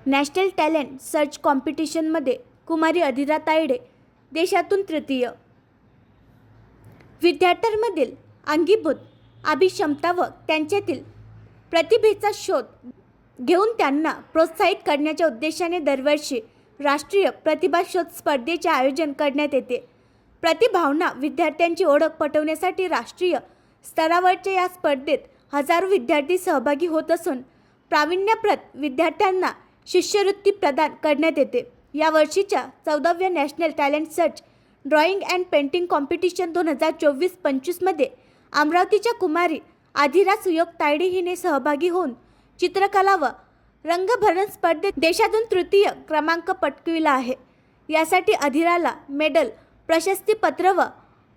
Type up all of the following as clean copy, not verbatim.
National talent search कॉम्पिटिशनमध्ये कुमारी अधिरा तायडे देशातून तृतीय. विद्यार्थ्यांमधील अंगीभूत अभिक्षमता व त्यांच्यातील प्रतिभेचा शोध घेऊन त्यांना प्रोत्साहित करण्याच्या उद्देशाने दरवर्षी राष्ट्रीय प्रतिभा शोध स्पर्धेचे आयोजन करण्यात येते. प्रतिभावान विद्यार्थ्यांची ओळख पटवण्यासाठी राष्ट्रीय स्तरावरच्या या स्पर्धेत हजारो विद्यार्थी सहभागी होत असून प्रावीण्यप्राप्त विद्यार्थ्यांना शिष्यवृत्ती प्रदान करण्यात येते. या वर्षीच्या 14व्या national talent search drawing and painting competition 2024-25 मध्ये अमरावतीच्या कुमारी अधिरा सुयोग तायडे हिने सहभागी होऊन चित्रकला व रंगभरण स्पर्धेत देशातून तृतीय क्रमांक पटकाविला आहे. यासाठी अधिराला मेडल, प्रशस्तीपत्र व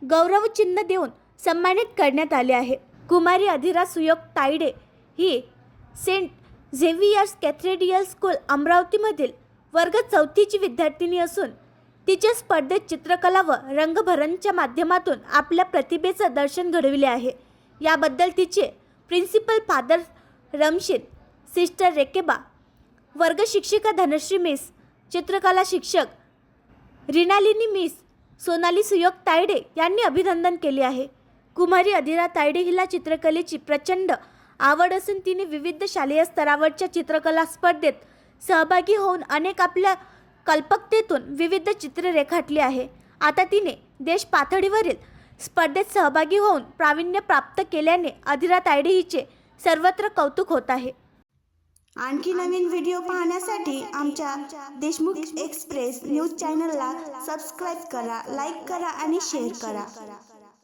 गौरवचिन्ह देऊन सन्मानित करण्यात आले आहे. कुमारी अधिरा सुयोग तायडे ही सेंट झेवियर्स कॅथेड्रल स्कूल अमरावतीमधील वर्ग 4ची विद्यार्थिनी असून तिच्या स्पर्धेत चित्रकला व रंगभरणच्या माध्यमातून आपल्या प्रतिभेचं दर्शन घडविले आहे. याबद्दल तिचे प्रिन्सिपल फादर रमशीद, सिस्टर रेकेबा, वर्ग शिक्षिका धनश्री मिस, चित्रकला शिक्षक रिनालिनी मिस, सोनाली सुयोग तायडे यांनी अभिनंदन केले आहे. कुमारी अधिरा तायडे हिला चित्रकलेची प्रचंड आवड असून तिने विविध शालेय स्तरावरच्या चित्रकला स्पर्धेत सहभागी होऊन अनेक आपल्या कल्पकतेतून विविध चित्रे रेखाटली आहे. आता तिने देश पातळीवरील स्पर्धेत सहभागी होऊन प्रावीण्य प्राप्त केल्याने अधिरा तायडे हिचे सर्वत्र कौतुक होत आहे. आणखी नवीन व्हिडिओ पाहण्यासाठी आमच्या देशमुख एक्सप्रेस न्यूज चॅनलला सबस्क्राईब करा, लाईक करा आणि शेअर करा.